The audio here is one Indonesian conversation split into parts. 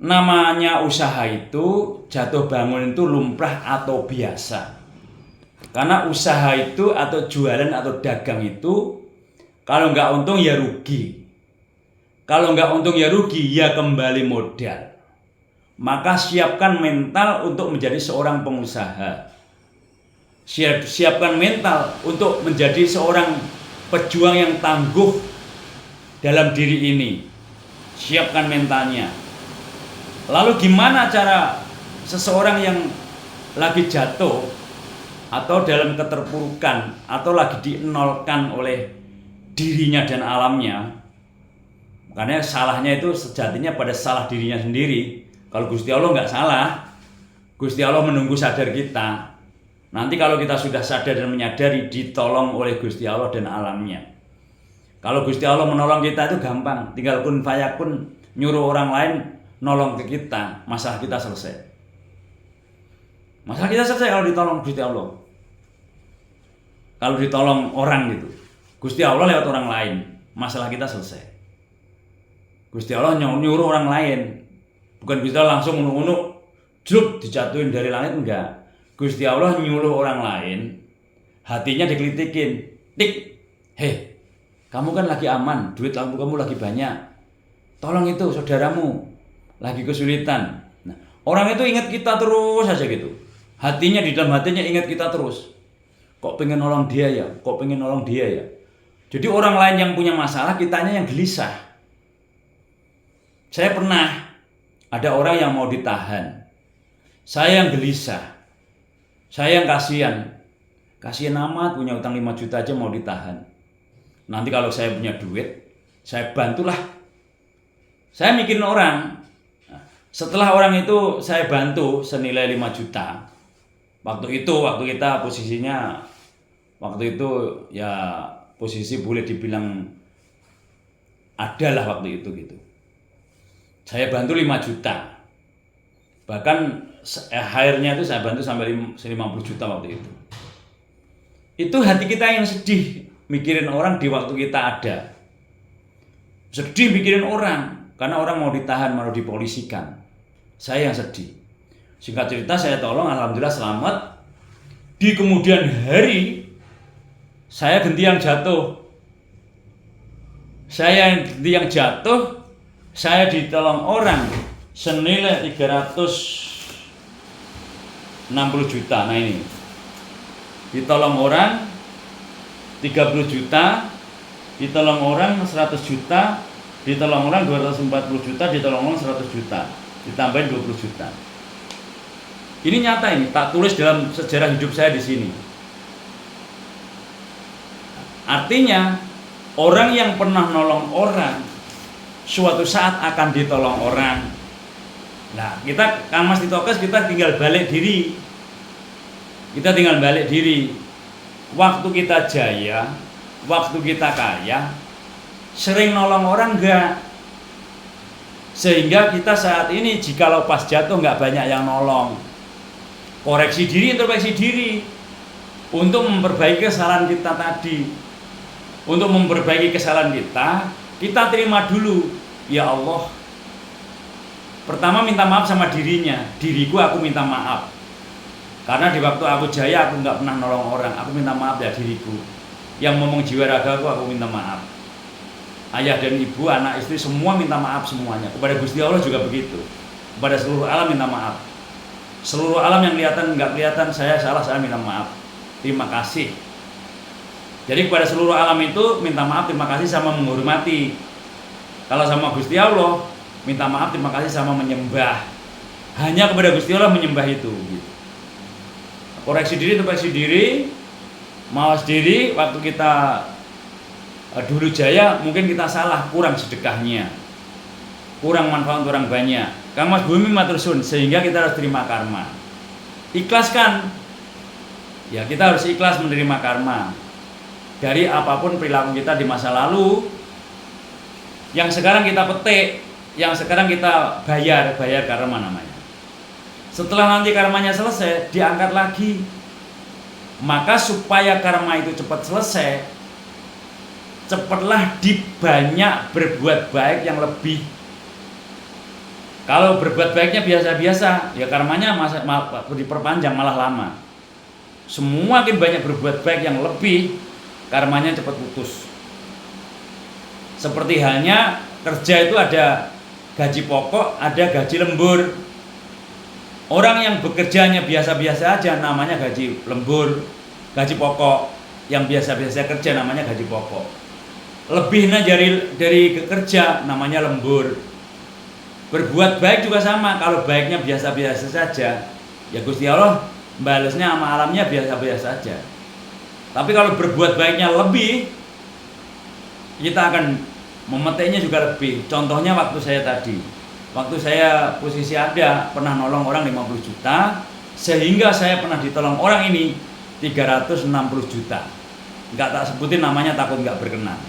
Namanya usaha itu jatuh bangun itu lumrah atau biasa. Karena usaha itu atau jualan atau dagang itu kalau nggak untung ya rugi. Kalau nggak untung ya rugi, ya kembali modal. Maka siapkan mental untuk menjadi seorang pengusaha. Siapkan mental untuk menjadi seorang pejuang yang tangguh dalam diri ini. Siapkan mentalnya. Lalu gimana cara seseorang yang lagi jatuh atau dalam keterpurukan atau lagi dienolkan oleh dirinya dan alamnya? Karena salahnya itu sejatinya pada salah dirinya sendiri. Kalau Gusti Allah nggak salah, Gusti Allah menunggu sadar kita. Nanti kalau kita sudah sadar dan menyadari, ditolong oleh Gusti Allah dan alamnya. Kalau Gusti Allah menolong kita itu gampang, tinggal kun fayakun, nyuruh orang lain nolong ke kita, masalah kita selesai. Masalah kita selesai kalau ditolong Gusti Allah. Kalau ditolong orang gitu, Gusti Allah lewat orang lain, masalah kita selesai. Gusti Allah nyuruh orang lain, bukan Gusti Allah langsung unuk-unuk, jlup dijatuhin dari langit, enggak. Gusti Allah nyuruh orang lain, hatinya dikelitikin, tik, hei, kamu kan lagi aman, duit kamu lagi banyak, tolong itu saudaramu lagi kesulitan. Nah, orang itu ingat kita terus saja gitu, hatinya di dalam hatinya ingat kita terus. Kok pengen nolong dia ya, kok pengen nolong dia ya. Jadi orang lain yang punya masalah, kitanya yang gelisah. Saya pernah ada orang yang mau ditahan, saya yang gelisah, saya yang kasihan amat, punya utang 5 juta aja mau ditahan. Nanti kalau saya punya duit, saya bantulah. Saya mikirin orang. Setelah orang itu saya bantu senilai 5 juta. Waktu kita posisinya, waktu itu ya posisi boleh dibilang adalah waktu itu gitu. Saya bantu 5 juta. Bahkan akhirnya itu saya bantu sampai 50 juta waktu itu. Itu hati kita yang sedih mikirin orang di waktu kita ada. Sedih mikirin orang karena orang mau ditahan, mau dipolisikan. Saya yang sedih. Singkat cerita saya tolong, alhamdulillah selamat. Di kemudian hari saya ganti yang jatuh. Saya ditolong orang senilai 360 juta. Nah ini, ditolong orang 30 juta, ditolong orang 100 juta, ditolong orang 240 juta, ditolong orang 100 juta, ditambahin 20 juta. Ini nyata, ini tak tulis dalam sejarah hidup saya di sini. Artinya orang yang pernah nolong orang suatu saat akan ditolong orang. Nah, kita Kang Mas Ditokes, kita tinggal balik diri. Waktu kita jaya, waktu kita kaya, sering nolong orang enggak? Sehingga kita saat ini jikalau pas jatuh enggak banyak yang nolong. Koreksi diri, introspeksi diri untuk memperbaiki kesalahan kita tadi. Untuk memperbaiki kesalahan kita terima dulu, ya Allah. Pertama minta maaf sama dirinya, diriku aku minta maaf. Karena di waktu aku jaya aku nggak pernah nolong orang, aku minta maaf ya diriku. Yang ngomong jiwa ragaku aku minta maaf. Ayah dan ibu, anak istri semua minta maaf semuanya. Kepada Gusti Allah juga begitu. Kepada seluruh alam minta maaf. Seluruh alam yang kelihatan nggak kelihatan saya salah, saya minta maaf. Terima kasih. Jadi kepada seluruh alam itu minta maaf, terima kasih sama menghormati. Kalau sama Gusti Allah minta maaf, terima kasih sama menyembah. Hanya kepada Gusti Allah menyembah itu gitu. Koreksi diri, introspeksi diri, mawas diri. Waktu kita dulu jaya mungkin kita salah, kurang sedekahnya, kurang manfaat orang banyak. Kang Mas Bumi matur suwun, sehingga kita harus terima karma. Ikhlaskan. Ya, kita harus ikhlas menerima karma dari apapun perilaku kita di masa lalu yang sekarang kita petik, yang sekarang kita bayar karma namanya. Setelah nanti karmanya selesai, diangkat lagi. Maka supaya karma itu cepat selesai, cepatlah dibanyak berbuat baik yang lebih. Kalau berbuat baiknya biasa-biasa, ya karmanya diperpanjang malah lama. Semakin banyak berbuat baik yang lebih, karmanya cepat putus. Seperti halnya kerja itu ada gaji pokok, ada gaji lembur. Orang yang bekerjanya biasa-biasa aja namanya gaji lembur, gaji pokok. Yang biasa-biasa kerja namanya gaji pokok. Lebihnya dari kerja namanya lembur. Berbuat baik juga sama, kalau baiknya biasa-biasa saja, ya Gusti Allah balasnya sama alamnya biasa-biasa saja. Tapi kalau berbuat baiknya lebih, kita akan memetiknya juga lebih. Contohnya waktu saya tadi. Waktu saya posisi ada, pernah nolong orang 50 juta, sehingga saya pernah ditolong orang ini 360 juta. Nggak tak sebutin namanya, takut nggak berkenan.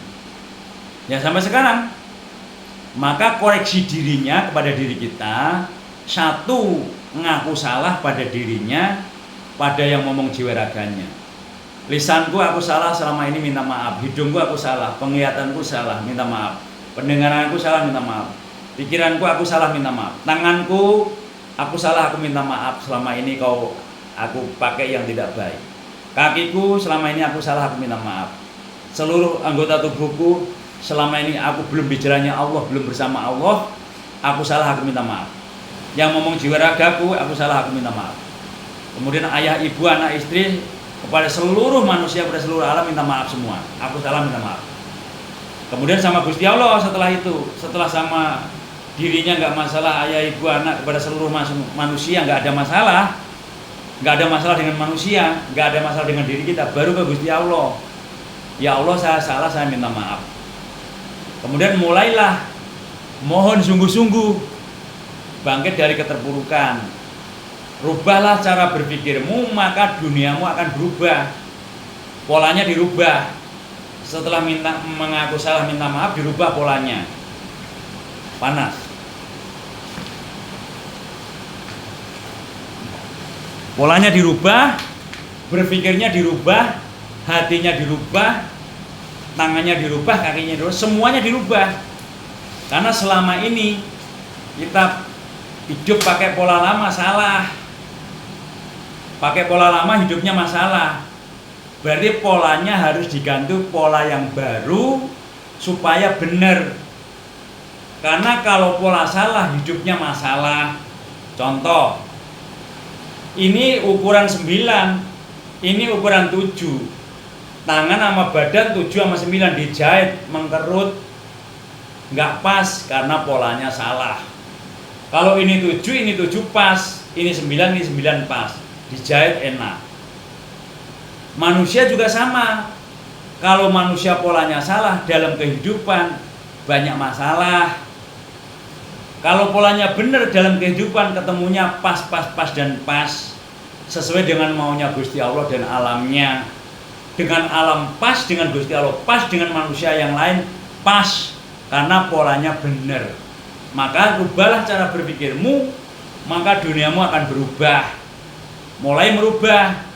Ya sampai sekarang. Maka koreksi dirinya kepada diri kita. Satu, ngaku salah pada dirinya, pada yang ngomong jiwa raganya. Lisanku aku salah selama ini, minta maaf. Hidungku aku salah, penglihatanku salah, minta maaf. Pendengaranku salah, minta maaf. Pikiranku aku salah, minta maaf. Tanganku aku salah, aku minta maaf selama ini aku pakai yang tidak baik. Kakiku selama ini aku salah, aku minta maaf. Seluruh anggota tubuhku selama ini aku belum di jalannya Allah, belum bersama Allah, aku salah, aku minta maaf. Yang ngomong jiwa ragaku, aku salah, aku minta maaf. Kemudian ayah, ibu, anak, istri, kepada seluruh manusia, kepada seluruh alam, minta maaf semua. Aku salah, minta maaf. Kemudian sama Gusti Allah setelah itu, setelah sama dirinya nggak masalah, ayah, ibu, anak, kepada seluruh manusia nggak ada masalah. Nggak ada masalah dengan manusia, nggak ada masalah dengan diri kita, baru ke Gusti Allah. Ya Allah, saya salah, saya minta maaf. Kemudian mulailah mohon sungguh-sungguh bangkit dari keterpurukan. Rubahlah cara berpikirmu, maka duniamu akan berubah. Polanya dirubah. Setelah mengaku salah, minta maaf, dirubah polanya. Panas. Polanya dirubah, berpikirnya dirubah, hatinya dirubah, tangannya dirubah, kakinya dirubah, semuanya dirubah. Karena selama ini kita hidup pakai pola lama, salah. Pakai pola lama hidupnya masalah. Berarti polanya harus diganti pola yang baru supaya benar. Karena kalau pola salah hidupnya masalah. Contoh, ini ukuran 9, ini ukuran 7. Tangan sama badan 7 sama 9 dijahit, mengkerut, nggak pas karena polanya salah. Kalau ini 7 pas, ini 9 pas, dijahit enak. Manusia juga sama. Kalau manusia polanya salah dalam kehidupan, banyak masalah. Kalau polanya benar dalam kehidupan, ketemunya pas dan pas, sesuai dengan maunya Gusti Allah dan alamnya. Dengan alam pas, dengan Gusti Allah pas, dengan manusia yang lain pas, karena polanya benar. Maka rubahlah cara berpikirmu, maka duniamu akan berubah. Mulai merubah,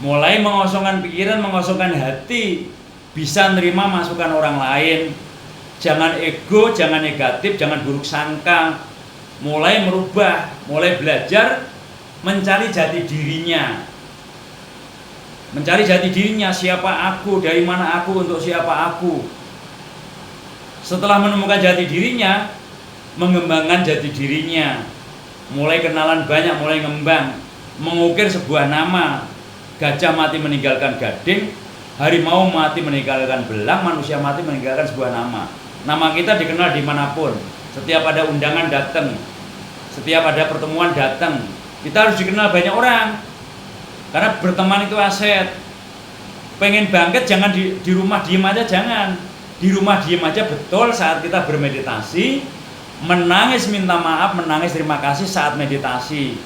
mulai mengosongkan pikiran, mengosongkan hati, bisa menerima masukan orang lain. Jangan ego, jangan negatif, jangan buruk sangka. Mulai merubah, mulai belajar mencari jati dirinya. Mencari jati dirinya, siapa aku, dari mana aku, untuk siapa aku. Setelah menemukan jati dirinya, mengembangkan jati dirinya. Mulai kenalan banyak, mulai ngembang. Mengukir sebuah nama. Gajah mati meninggalkan gading, harimau mati meninggalkan belang, manusia mati meninggalkan sebuah nama. Nama kita dikenal dimanapun. Setiap ada undangan datang, setiap ada pertemuan datang. Kita harus dikenal banyak orang. Karena berteman itu aset. Pengen bangkit jangan di rumah diem aja, jangan. Di rumah diem aja betul saat kita bermeditasi, menangis minta maaf, menangis terima kasih saat meditasi.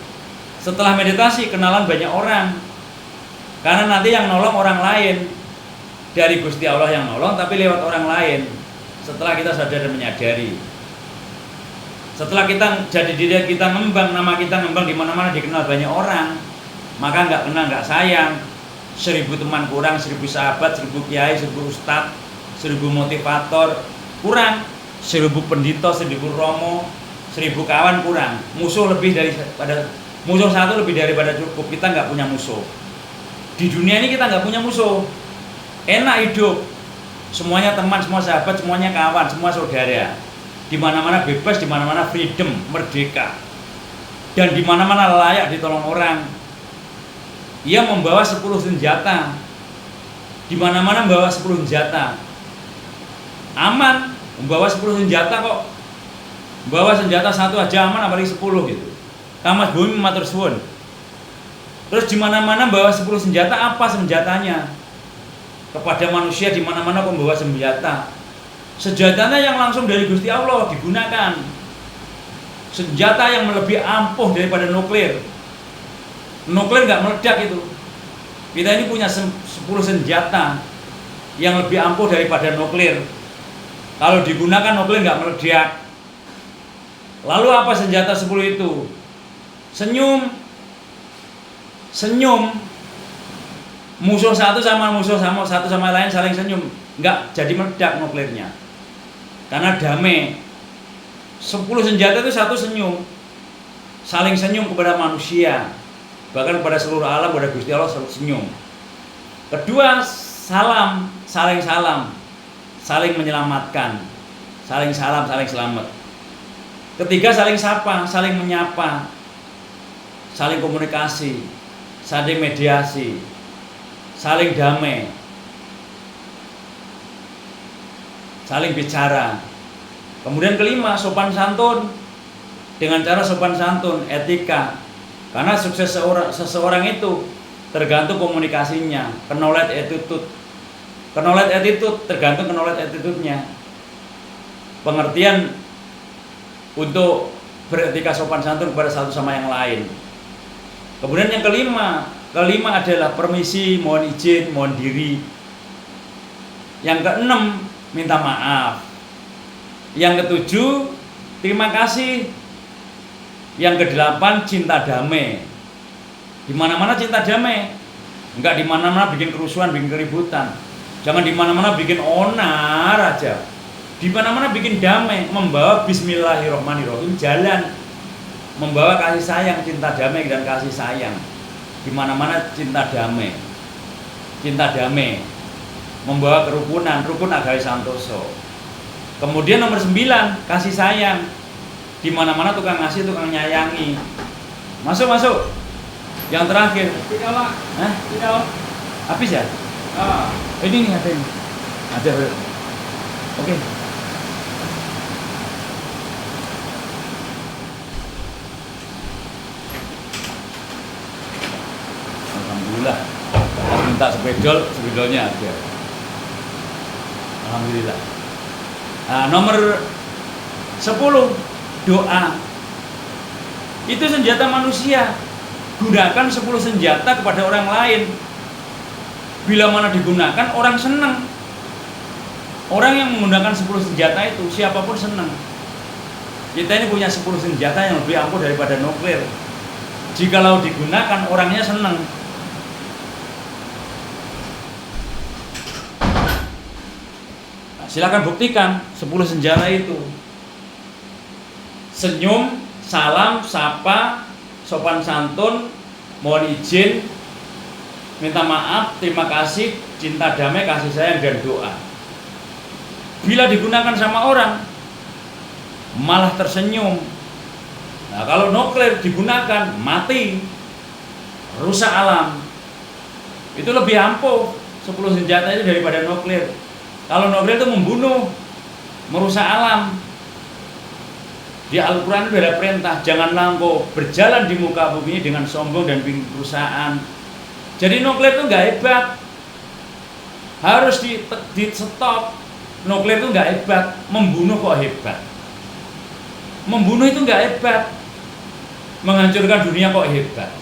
Setelah meditasi kenalan banyak orang. Karena nanti yang nolong orang lain. Dari Gusti Allah yang nolong, tapi lewat orang lain. Setelah kita sadar dan menyadari. Setelah kita jadi diri kita ngembang, nama kita ngembang di mana-mana, dikenal banyak orang. Maka nggak kenal, nggak sayang. 1000 teman kurang, 1000 sahabat, 1000 kiai, 1000 ustadz, 1000 motivator kurang, 1000 pendito, 1000 romo, 1000 kawan kurang, musuh satu lebih daripada cukup. Kita nggak punya musuh. Di dunia ini kita nggak punya musuh. Enak hidup. Semuanya teman, semua sahabat, semuanya kawan, semua saudara. Di mana-mana bebas, di mana-mana freedom, merdeka. Dan di mana-mana layak ditolong orang. Ia membawa 10 senjata. Di mana-mana membawa 10 senjata. Aman, membawa 10 senjata kok. Membawa senjata satu aja aman, apalagi 10 gitu. Kamas bumi matur suwun. Terus di mana-mana bawa 10 senjata, apa senjatanya? Kepada manusia di mana-mana kok membawa senjata. Senjatanya yang langsung dari Gusti Allah digunakan. Senjata yang lebih ampuh daripada nuklir. Nuklir nggak meledak itu. Kita ini punya 10 senjata yang lebih ampuh daripada nuklir. Kalau digunakan nuklir nggak meledak. Lalu apa senjata 10 itu? Senyum. Musuh satu sama lain saling senyum, nggak jadi meledak nuklirnya. Karena damai. 10 senjata itu satu senyum. Saling senyum kepada manusia. Bahkan kepada seluruh alam, kepada Gusti Allah selalu senyum. Kedua, salam, saling salam. Saling menyelamatkan. Saling salam, saling selamat. Ketiga, saling sapa, saling menyapa. Saling komunikasi, saling mediasi, saling damai, saling bicara. Kemudian kelima, sopan santun. Dengan cara sopan santun, etika. Karena sukses seseorang itu tergantung komunikasinya, knowledge attitude. Knowledge attitude tergantung knowledge attitude-nya. Pengertian untuk beretika sopan santun kepada satu sama yang lain. Kemudian yang kelima adalah permisi, mohon izin, mohon diri. Yang keenam, minta maaf. Yang ketujuh, terima kasih. Yang kedelapan, cinta damai. Di mana-mana cinta damai. Enggak di mana-mana bikin kerusuhan, bikin keributan. Jangan di mana-mana bikin onar aja. Di mana-mana bikin damai, membawa bismillahirrahmanirrahim jalan. Membawa kasih sayang, cinta damai dan kasih sayang. Di mana-mana cinta damai. Cinta damai. Membawa kerukunan, rukun Agawe Santoso. Kemudian nomor 9, kasih sayang. Di mana-mana tukang ngasih, tukang nyayangi. Masuk. Yang terakhir. Tidak, Pak. Hah? Tidak. Habis ya? Ini nih ada ini. Ada. Oke. Alhamdulillah. Minta spidolnya ada. Alhamdulillah. Nah, nomor 10, doa. Itu senjata manusia. Gunakan 10 senjata kepada orang lain. Bila mana digunakan, orang senang. Orang yang menggunakan 10 senjata itu, siapapun senang. Kita ini punya 10 senjata yang lebih ampuh daripada nuklir. Jikalau digunakan, orangnya senang. Nah, silakan buktikan 10 senjata itu. Senyum, salam, sapa, sopan santun, mohon izin, minta maaf, terima kasih, cinta damai, kasih sayang, dan doa. Bila digunakan sama orang, malah tersenyum. Nah, kalau nuklir digunakan, mati, rusak alam. Itu lebih ampuh 10 senjata itu daripada nuklir. Kalau nuklir itu membunuh, merusak alam. Di Al-Quran itu ada perintah, janganlah engkau berjalan di muka bumi dengan sombong dan bikin kerusakan. Jadi nuklir itu nggak hebat, harus di stop. Nuklir itu nggak hebat, membunuh kok hebat. Membunuh itu nggak hebat, menghancurkan dunia kok hebat.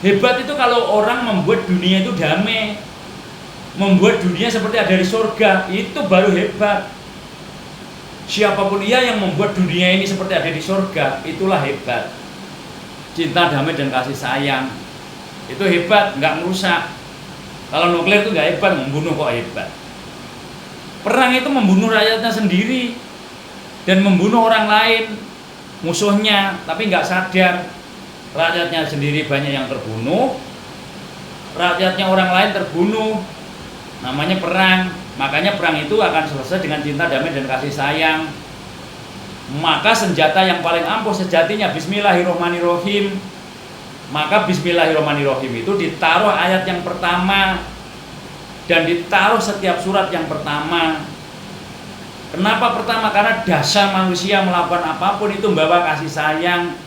Hebat itu kalau orang membuat dunia itu damai, membuat dunia seperti ada di surga, itu baru hebat. Siapapun ia yang membuat dunia ini seperti ada di surga, itulah hebat. Cinta, damai, dan kasih sayang, itu hebat, nggak merusak. Kalau nuklir itu nggak hebat, membunuh kok hebat. Perang itu membunuh rakyatnya sendiri dan membunuh orang lain, musuhnya, tapi nggak sadar. Rakyatnya sendiri banyak yang terbunuh, rakyatnya orang lain terbunuh. Namanya perang. Makanya perang itu akan selesai dengan cinta, damai, dan kasih sayang. Maka senjata yang paling ampuh sejatinya Bismillahirrahmanirrahim. Maka Bismillahirrahmanirrahim itu ditaruh ayat yang pertama dan ditaruh setiap surat yang pertama. Kenapa pertama? Karena dasar manusia melakukan apapun itu membawa kasih sayang,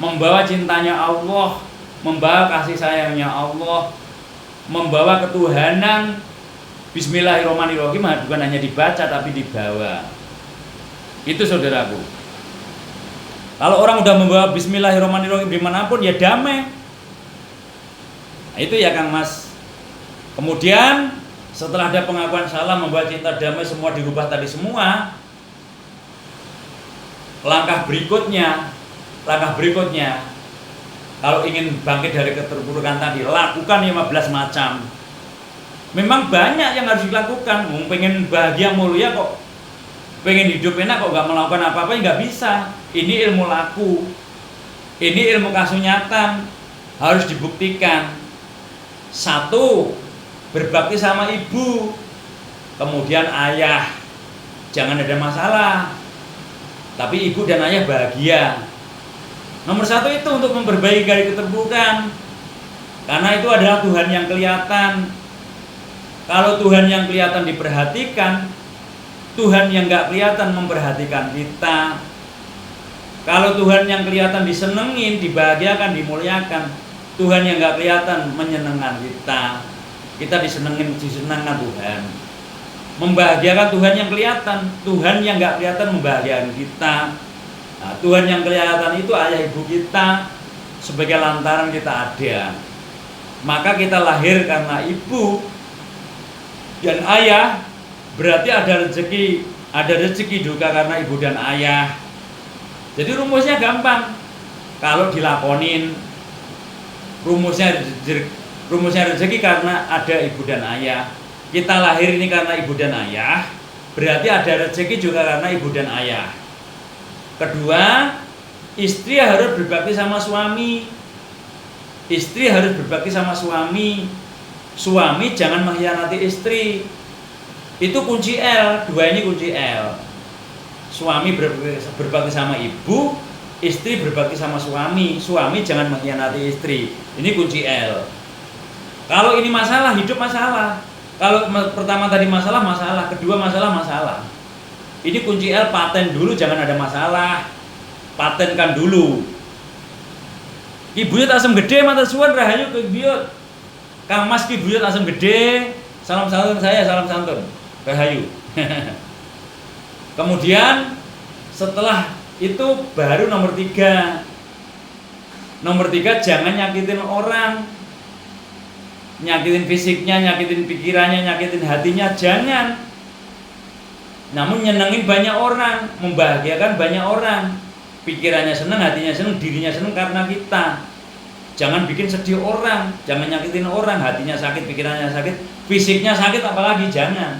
membawa cintanya Allah, membawa kasih sayangnya Allah, membawa ketuhanan. Bismillahirrahmanirrahim bukan hanya dibaca tapi dibawa. Itu saudaraku. Kalau orang udah membawa Bismillahirrahmanirrahim dimanapun ya damai. Nah, itu ya Kang Mas. Kemudian setelah ada pengakuan salah, membawa cinta, damai, semua dirubah tadi semua. Langkah berikutnya, kalau ingin bangkit dari keterpurukan tadi, lakukan 15 macam. Memang banyak yang harus dilakukan. Pengen bahagia mulia kok, pengen hidup enak kok gak melakukan apa-apa, nggak bisa. Ini ilmu laku, ini ilmu kasunyatan, harus dibuktikan. 1, berbakti sama ibu, kemudian ayah, jangan ada masalah, tapi ibu dan ayah bahagia. Nomor 1 itu untuk memperbaiki dari keterpurukan, karena itu adalah Tuhan yang kelihatan. Kalau Tuhan yang kelihatan diperhatikan, Tuhan yang gak kelihatan memperhatikan kita. Kalau Tuhan yang kelihatan disenengin, dibahagiakan, dimuliakan, Tuhan yang gak kelihatan menyenangkan kita. Kita disenangkan Tuhan, membahagiakan Tuhan yang kelihatan. Tuhan yang gak kelihatan membahagiakan kita. Nah, Tuhan yang kelihatan itu ayah ibu kita, sebagai lantaran kita ada. Maka kita lahir karena ibu dan ayah, berarti ada rezeki juga karena ibu dan ayah. Jadi rumusnya gampang kalau dilakonin. Rumusnya rezeki karena ada ibu dan ayah. Kita lahir ini karena ibu dan ayah, berarti ada rezeki juga karena ibu dan ayah. Kedua, istri harus berbakti sama suami. Istri harus berbakti sama suami. Suami jangan mengkhianati istri. Itu kunci L. 2 ini kunci L. Suami berbakti sama ibu, istri berbakti sama suami. Suami jangan mengkhianati istri. Ini kunci L. Kalau ini masalah, hidup masalah. Kalau pertama tadi masalah, kedua masalah. Ini kunci L, paten dulu, jangan ada masalah. Patenkan dulu. Ibuyut asam gede, mata suan rahayu ke biyut. Kang Mas ki buyut asam gede. Salam santun saya, salam santun. Rahayu. Kemudian setelah itu baru nomor 3. Nomor 3, jangan nyakitin orang. Nyakitin fisiknya, nyakitin pikirannya, nyakitin hatinya, jangan. Namun nyenengin banyak orang, membahagiakan banyak orang. Pikirannya seneng, hatinya seneng, dirinya seneng karena kita. Jangan bikin sedih orang, jangan nyakitin orang, hatinya sakit, pikirannya sakit, fisiknya sakit apalagi, jangan.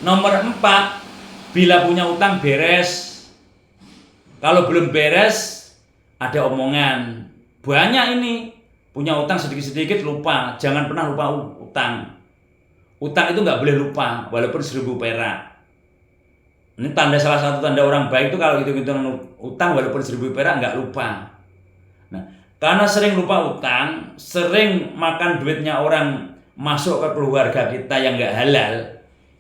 Nomor 4, bila punya utang beres. Kalau belum beres, ada omongan. Banyak ini, punya utang sedikit-sedikit lupa. Jangan pernah lupa utang. Utang itu nggak boleh lupa, walaupun 1000 perak. Ini salah satu tanda orang baik itu kalau hitung-hitung utang walaupun 1000 perak nggak lupa. Nah, karena sering lupa utang, sering makan duitnya orang masuk ke keluarga kita yang nggak halal,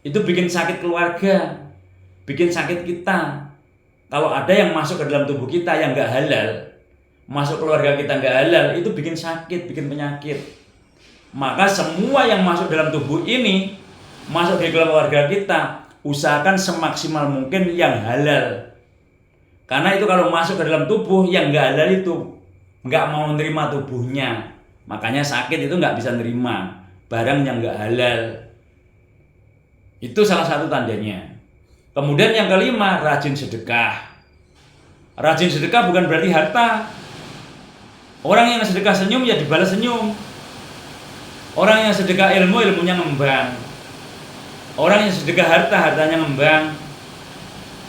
itu bikin sakit keluarga, bikin sakit kita. Kalau ada yang masuk ke dalam tubuh kita yang nggak halal, masuk keluarga kita nggak halal, itu bikin sakit, bikin penyakit. Maka semua yang masuk dalam tubuh ini, masuk di keluarga kita, usahakan semaksimal mungkin yang halal. Karena itu kalau masuk ke dalam tubuh yang nggak halal itu nggak mau menerima tubuhnya, makanya sakit itu nggak bisa nerima barang yang nggak halal. Itu salah satu tandanya. Kemudian yang kelima, rajin sedekah. Rajin sedekah bukan berarti harta. Orang yang sedekah senyum ya dibalas senyum. Orang yang sedekah ilmu, ilmunya ngembang. Orang yang sedekah harta, hartanya ngembang.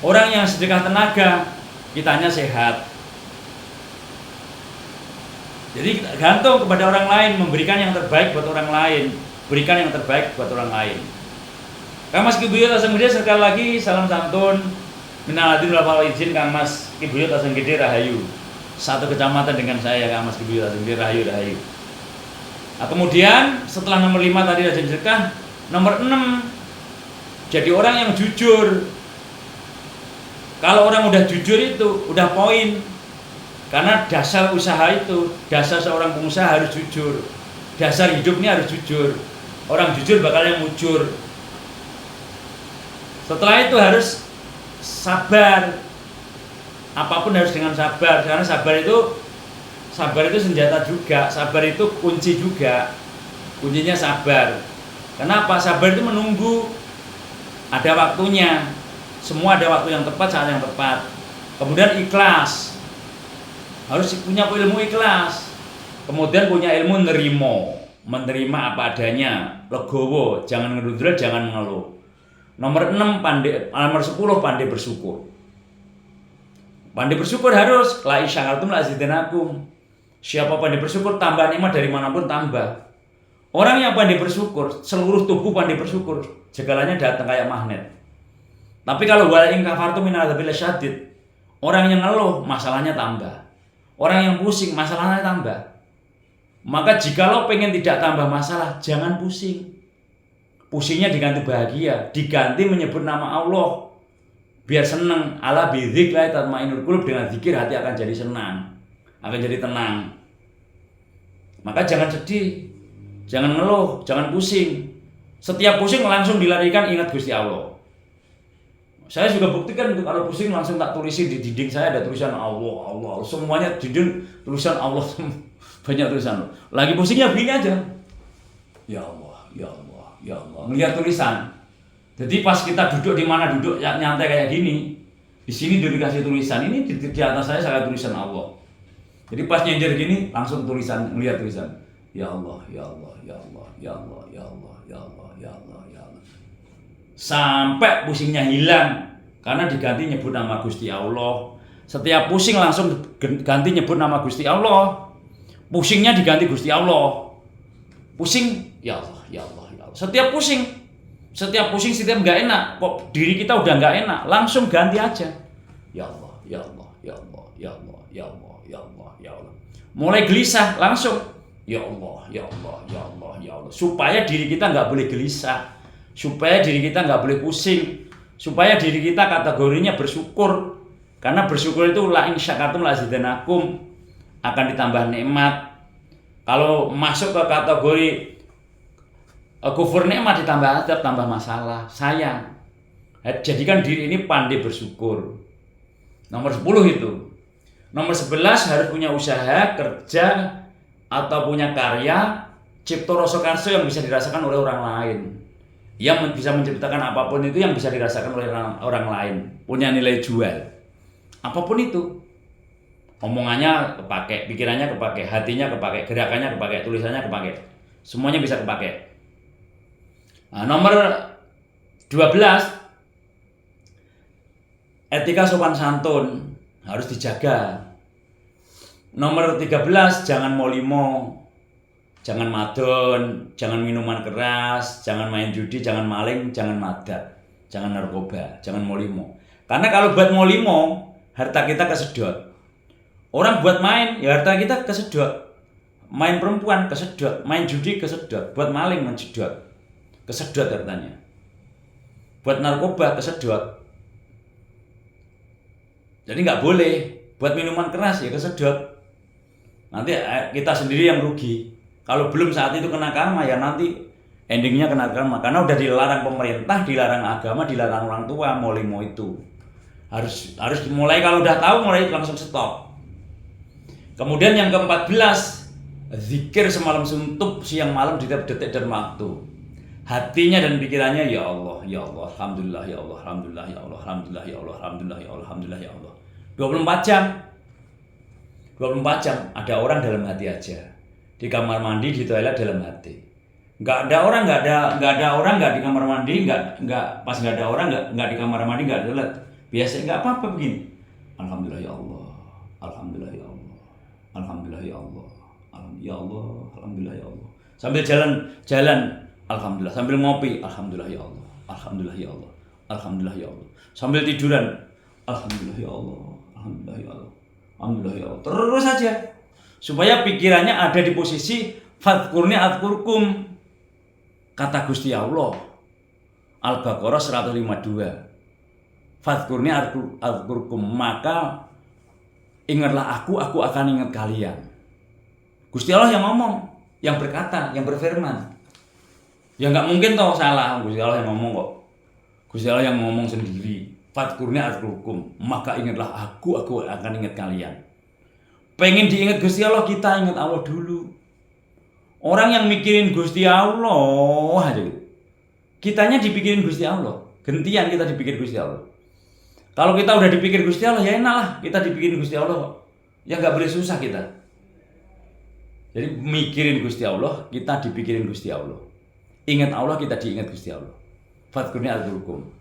Orang yang sedekah tenaga, kitanya sehat. Jadi gantung kepada orang lain, memberikan yang terbaik buat orang lain, berikan yang terbaik buat orang lain. Kang Mas Kibuyut Aseng Gede sekali lagi salam santun. Minal aidin wal faizin Kang Mas Kibuyut Aseng Gede Rahayu. Satu kecamatan dengan saya Kang Mas Kibuyut Aseng Gede Rahayu. Nah, kemudian setelah nomor 5 tadi rajin sedekah, nomor 6 jadi orang yang jujur. Kalau orang udah jujur itu udah poin. Karena dasar usaha itu, dasar seorang pengusaha harus jujur. Dasar hidupnya harus jujur. Orang jujur bakalnya mujur. Setelah itu harus sabar. Apapun harus dengan sabar. Karena sabar itu senjata juga. Sabar itu kunci juga. Kuncinya sabar. Kenapa? Sabar itu menunggu. Ada waktunya. Semua ada waktu yang tepat, saat yang tepat. Kemudian ikhlas. Harus punya ilmu ikhlas. Kemudian punya ilmu menerima apa adanya. Legowo, jangan ngerudra, jangan mengeluh. Nomor 10 pandai bersyukur. Pandai bersyukur harus la isyakartum la azidannakum. Siapa pandai bersyukur tambah nikmat dari manapun tambah. Orang yang pandai bersyukur, seluruh tubuh pandai bersyukur, segalanya datang kayak magnet. Tapi kalau wala in kafartum min adzabil syadid, orang yang ngeluh masalahnya tambah. Orang yang pusing masalahnya tambah. Maka jikalau pengen tidak tambah masalah, jangan pusing. Pusingnya diganti bahagia, diganti menyebut nama Allah. Biar senang. Ala bidzikri tatma'innul qulub, dengan zikir hati akan jadi senang, akan jadi tenang. Maka jangan sedih, jangan ngeluh, jangan pusing. Setiap pusing langsung dilarikan ingat Gusti Allah. Saya juga buktikan itu, kalau pusing langsung tak tulisin di dinding saya ada tulisan Allah, Allah. Semuanya dinding tulisan Allah, banyak tulisan. Lagi pusingnya begini aja. Ya Allah, ya Allah, ya Allah. Melihat tulisan. Jadi pas kita duduk di mana duduk nyantai kayak gini, di sini dikasih tulisan ini di atas saya tulisan Allah. Jadi pas nyender gini langsung tulisan, melihat tulisan. Ya Allah, ya Allah, ya Allah, ya Allah, ya Allah, ya Allah, ya Allah, ya Allah. Sampai pusingnya hilang karena diganti nyebut nama Gusti Allah. Setiap pusing langsung ganti nyebut nama Gusti Allah. Pusingnya diganti Gusti Allah. Pusing, ya Allah, ya Allah, ya Allah. Setiap pusing, setiap nggak enak, kok diri kita udah nggak enak, langsung ganti aja. Ya Allah, ya Allah, ya Allah, ya Allah, ya Allah, ya Allah, ya Allah. Mulai gelisah langsung. Ya Allah, ya Allah, ya Allah, ya Allah. Supaya diri kita nggak boleh gelisah. Supaya diri kita nggak boleh pusing, supaya diri kita kategorinya bersyukur. Karena bersyukur itu la in syakartum la azidannakum, akan ditambah nikmat. Kalau masuk ke kategori kufur nikmat ditambah adab, tambah masalah, sayang. Jadikan diri ini pandai bersyukur. Nomor 10 itu. Nomor 11 harus punya usaha, kerja, atau punya karya, cipta rasa karsa yang bisa dirasakan oleh orang lain. Yang bisa menciptakan apapun itu yang bisa dirasakan oleh orang lain, punya nilai jual. Apapun itu. Omongannya kepake, pikirannya kepake, hatinya kepake, gerakannya kepake, tulisannya kepake. Semuanya bisa kepake. Nah, nomor 12, etika sopan santun harus dijaga. Nomor 13, jangan molimo. Jangan madon, jangan minuman keras, jangan main judi, jangan maling, jangan madat, jangan narkoba, jangan molimo. Karena kalau buat molimo, harta kita kesedot. Orang buat main, ya harta kita kesedot. Main perempuan kesedot, main judi kesedot, buat maling menjedot, kesedot hartanya. Buat narkoba kesedot. Jadi nggak boleh. Buat minuman keras ya kesedot. Nanti kita sendiri yang rugi. Kalau belum saat itu kena karma, ya nanti endingnya kena karma. Karena udah dilarang pemerintah, dilarang agama, dilarang orang tua, molimo itu. Harus mulai, kalau udah tahu mulai langsung stop. Kemudian yang ke-14, zikir semalam suntuk, siang malam di tiap detik dan waktu. Hatinya dan pikirannya ya Allah, ya Allah, alhamdulillah, ya Allah, alhamdulillah, ya Allah, alhamdulillah, ya Allah, alhamdulillah, ya Allah, alhamdulillah, ya Allah. 24 jam. 24 jam ada orang dalam hati aja. Di kamar mandi, di toilet, dalam hati. Nggak ada orang nggak di kamar mandi, nggak pas nggak ada orang nggak di kamar mandi, nggak di toilet. Biasa nggak apa-apa begini. Alhamdulillah ya Allah. Alhamdulillah ya Allah. Alhamdulillah ya Allah. Ya Allah, alhamdulillah ya Allah. Sambil jalan, alhamdulillah. Sambil ngopi, alhamdulillah ya Allah. Alhamdulillah ya Allah. Alhamdulillah ya Allah. Sambil tiduran, alhamdulillah ya Allah. Alhamdulillah ya Allah. Alhamdulillah ya Allah. Terus saja. Supaya pikirannya ada di posisi fadhkurni adzkurkum. Kata Gusti Allah. Al-Baqarah 152. Fadhkurni adzkurkum, maka ingatlah aku akan ingat kalian. Gusti Allah yang ngomong, yang berkata, yang berfirman. Ya nggak mungkin toh salah, Gusti Allah yang ngomong kok. Gusti Allah yang ngomong sendiri. Fadhkurni adzkurkum, maka ingatlah aku akan ingat kalian. Pengen diingat Gusti Allah, kita ingat Allah dulu. Orang yang mikirin Gusti Allah aja gitu. Kitanya dipikirin Gusti Allah. Gantian kita dipikir Gusti Allah. Kalau kita udah dipikir Gusti Allah, ya enak lah kita dipikirin Gusti Allah kok. Ya nggak boleh susah kita. Jadi mikirin Gusti Allah, kita dipikirin Gusti Allah. Ingat Allah, kita diingat Gusti Allah. Fadhkurni adzkurkum.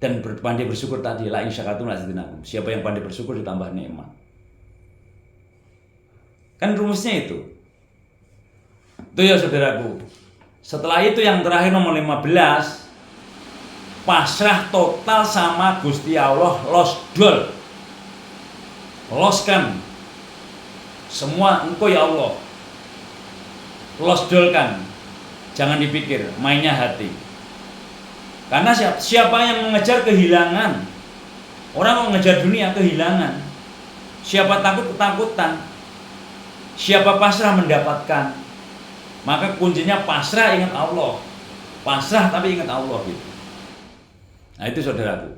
Dan pandai bersyukur tadi, la in syakartum la azidannakum. Siapa yang pandai bersyukur ditambah nikmat. Kan rumusnya itu. Itu ya saudaraku. Setelah itu yang terakhir nomor 15, pasrah total sama Gusti Allah, losdol. Loskan semua engkau ya Allah. Losdolkan. Jangan dipikir, mainnya hati. Karena siapa yang mengejar kehilangan? Orang mengejar dunia kehilangan. Siapa takut ketakutan? Siapa pasrah mendapatkan? Maka kuncinya pasrah, ingat Allah. Pasrah tapi ingat Allah gitu. Nah itu saudaraku.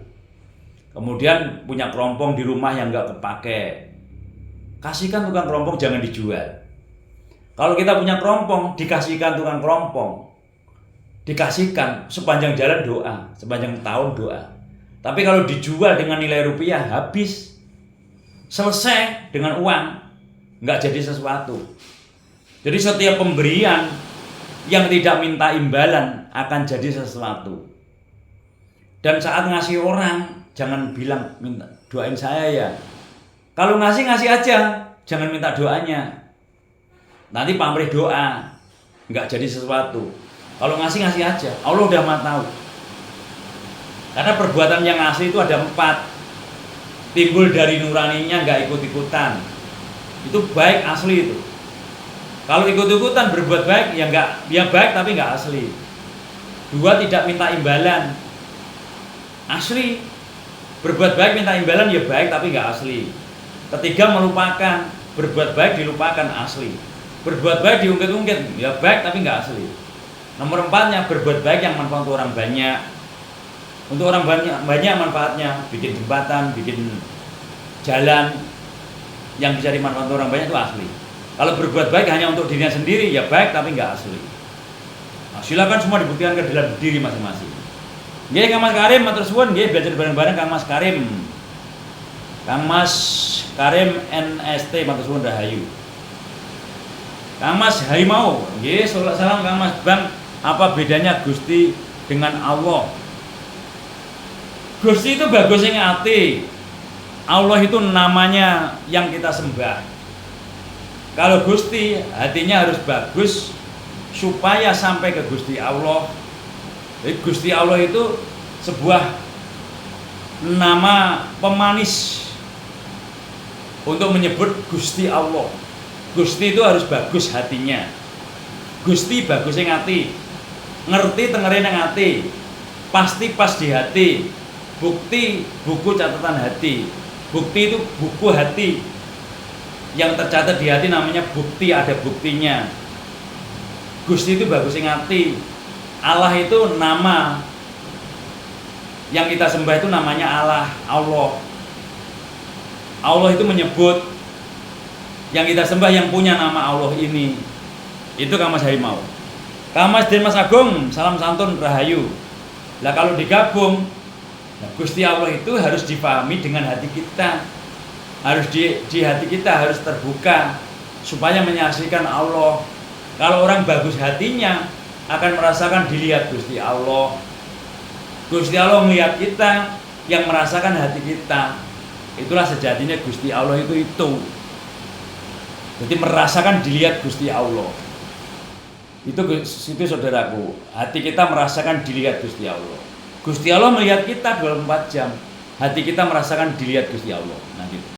Kemudian punya kerompong di rumah yang nggak kepake, kasihkan tukang kerompong, jangan dijual. Kalau kita punya kerompong, dikasihkan tukang kerompong, dikasihkan sepanjang jalan doa, sepanjang tahun doa. Tapi kalau dijual dengan nilai rupiah, habis, selesai dengan uang, nggak jadi sesuatu. Jadi setiap pemberian yang tidak minta imbalan akan jadi sesuatu. Dan saat ngasih orang, jangan bilang minta doain saya ya. Kalau ngasih aja, jangan minta doanya. Nanti pamrih doa, nggak jadi sesuatu. Kalau ngasih aja, Allah udah mah tahu. Karena perbuatan yang ngasih itu ada 4. Timbul dari nuraninya, nggak ikut-ikutan. Itu baik asli itu. Kalau ikut-ikutan berbuat baik, ya nggak, ya baik tapi nggak asli. 2, tidak minta imbalan. Asli, berbuat baik minta imbalan ya baik tapi nggak asli. 3, melupakan, berbuat baik dilupakan, asli. Berbuat baik diungkit-ungkit, ya baik tapi nggak asli. Nomor 4-nya berbuat baik yang manfaat untuk orang banyak. Untuk orang banyak manfaatnya, bikin jembatan, bikin jalan yang bisa dimanfaatkan orang banyak itu asli. Kalau berbuat baik hanya untuk dirinya sendiri, ya baik tapi nggak asli. Nah, silakan semua dibuktikan ke dalam diri masing-masing. Nggih Kang Mas Karim, matur suwun nggih belajar bareng-bareng Kang Mas Karim. Kang Mas Karim NST, matur suwun rahayu. Kang Mas Harimau, nggih salam Kang Mas Bang, apa bedanya Gusti dengan Allah? Gusti itu bagus yang hati. Allah itu namanya yang kita sembah. Kalau Gusti, hatinya harus bagus supaya sampai ke Gusti Allah. Jadi Gusti Allah itu sebuah nama pemanis untuk menyebut Gusti Allah. Gusti itu harus bagus hatinya. Gusti bagus yang hati. Ngerti tengerin yang hati. Pasti pas di hati. Bukti buku catatan hati. Bukti itu buku hati. Yang tercatat di hati namanya bukti, ada buktinya. Gusti itu bagus yang hati. Allah itu nama yang kita sembah itu namanya Allah. Allah itu menyebut yang kita sembah yang punya nama Allah ini. Itu Kang Mas Harimau. Kang Mas dan Mas Agung, salam santun rahayu. Lah kalau digabung, nah Gusti Allah itu harus dipahami dengan hati kita. Harus di hati kita harus terbuka supaya menyaksikan Allah. Kalau orang bagus hatinya akan merasakan dilihat Gusti Allah. Gusti Allah melihat kita yang merasakan hati kita. Itulah sejatinya Gusti Allah itu. Jadi merasakan dilihat Gusti Allah. Itu saudaraku, hati kita merasakan dilihat Gusti Allah. Gusti Allah melihat kita 24 jam. Hati kita merasakan dilihat Gusti Allah. Nah gitu.